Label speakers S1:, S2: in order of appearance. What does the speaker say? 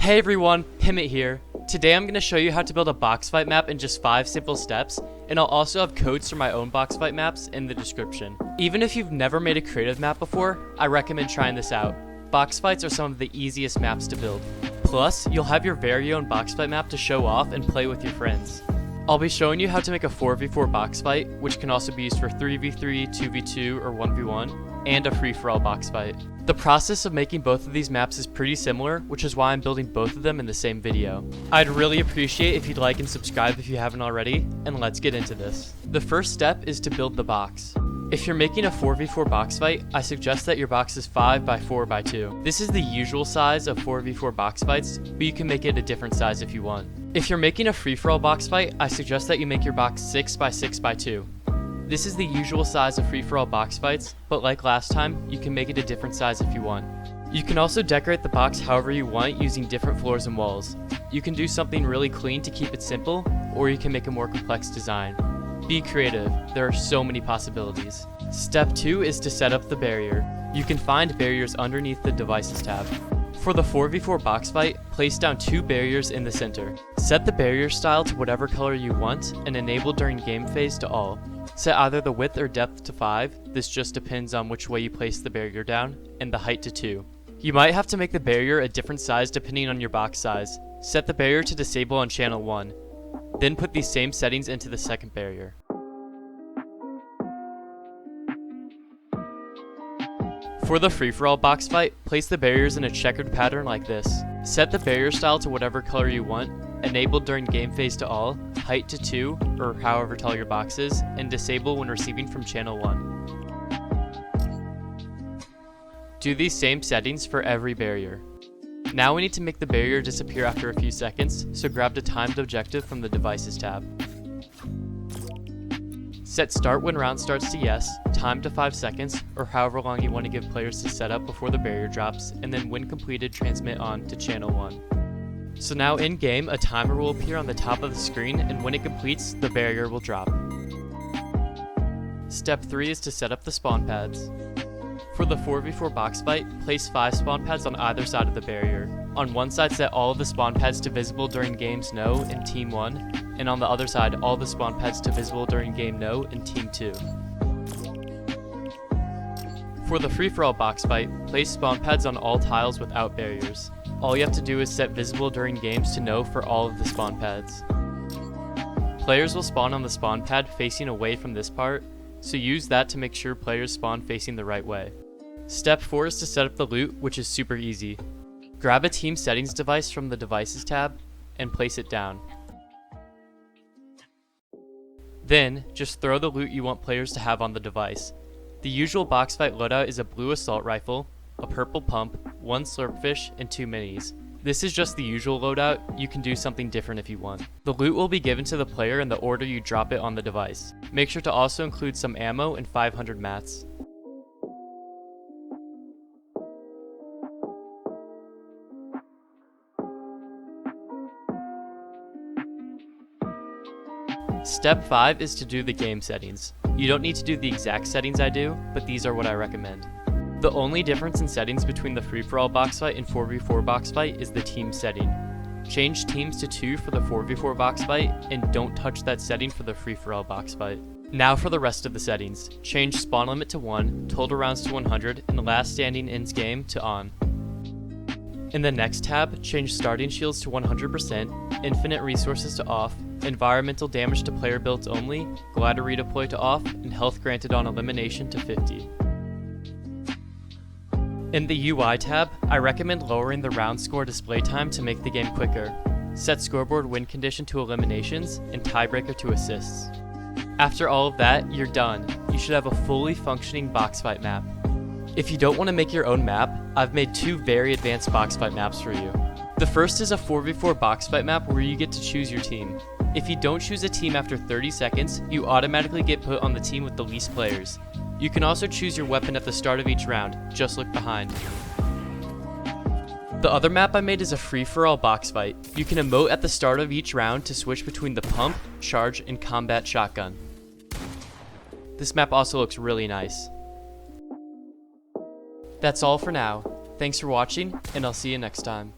S1: Hey everyone, Himmet here. Today I'm going to show you how to build a box fight map in just 5 simple steps, and I'll also have codes for my own box fight maps in the description. Even if you've never made a creative map before, I recommend trying this out. Box fights are some of the easiest maps to build. Plus, you'll have your very own box fight map to show off and play with your friends. I'll be showing you how to make a 4v4 box fight, which can also be used for 3v3, 2v2, or 1v1, and a free-for-all box fight. The process of making both of these maps is pretty similar, which is why I'm building both of them in the same video. I'd really appreciate if you'd like and subscribe if you haven't already, and let's get into this. The first step is to build the box. If you're making a 4v4 box fight, I suggest that your box is 5x4x2. This is the usual size of 4v4 box fights, but you can make it a different size if you want. If you're making a free-for-all box fight, I suggest that you make your box 6x6x2. This is the usual size of free-for-all box fights, but like last time, you can make it a different size if you want. You can also decorate the box however you want using different floors and walls. You can do something really clean to keep it simple, or you can make a more complex design. Be creative, there are so many possibilities. Step 2 is to set up the barrier. You can find barriers underneath the Devices tab. For the 4v4 box fight, place down 2 barriers in the center. Set the barrier style to whatever color you want and enable during game phase to all. Set either the width or depth to 5, this just depends on which way you place the barrier down, and the height to 2. You might have to make the barrier a different size depending on your box size. Set the barrier to disable on channel 1. Then put these same settings into the second barrier. For the free-for-all box fight, place the barriers in a checkered pattern like this. Set the barrier style to whatever color you want, enable during game phase to all, height to 2, or however tall your box is, and disable when receiving from channel 1. Do these same settings for every barrier. Now we need to make the barrier disappear after a few seconds, so grab the timed objective from the Devices tab. Set start when round starts to yes, time to 5 seconds, or however long you want to give players to set up before the barrier drops, and then when completed transmit on to channel 1. So now in game, a timer will appear on the top of the screen, and when it completes, the barrier will drop. Step 3 is to set up the spawn pads. For the 4v4 box fight, place 5 spawn pads on either side of the barrier. On one side, set all of the spawn pads to visible during games no in Team 1, and on the other side, all the spawn pads to visible during game no in Team 2. For the free-for-all box fight, place spawn pads on all tiles without barriers. All you have to do is set visible during games to no for all of the spawn pads. Players will spawn on the spawn pad facing away from this part, so use that to make sure players spawn facing the right way. Step 4 is to set up the loot, which is super easy. Grab a team settings device from the Devices tab and place it down. Then, just throw the loot you want players to have on the device. The usual box fight loadout is a blue assault rifle, a purple pump, 1 slurpfish, and 2 minis. This is just the usual loadout, you can do something different if you want. The loot will be given to the player in the order you drop it on the device. Make sure to also include some ammo and 500 mats. Step 5 is to do the game settings. You don't need to do the exact settings I do, but these are what I recommend. The only difference in settings between the free-for-all box fight and 4v4 box fight is the team setting. Change teams to 2 for the 4v4 box fight, and don't touch that setting for the free-for-all box fight. Now for the rest of the settings. Change spawn limit to 1, total rounds to 100, and the last standing ends game to on. In the next tab, change starting shields to 100%, infinite resources to off, environmental damage to player builds only, glider redeploy to off, and health granted on elimination to 50. In the UI tab, I recommend lowering the round score display time to make the game quicker. Set scoreboard win condition to eliminations, and tiebreaker to assists. After all of that, you're done. You should have a fully functioning box fight map. If you don't want to make your own map, I've made 2 very advanced box fight maps for you. The first is a 4v4 box fight map where you get to choose your team. If you don't choose a team after 30 seconds, you automatically get put on the team with the least players. You can also choose your weapon at the start of each round, just look behind. The other map I made is a free-for-all box fight. You can emote at the start of each round to switch between the pump, charge, and combat shotgun. This map also looks really nice. That's all for now. Thanks for watching, and I'll see you next time.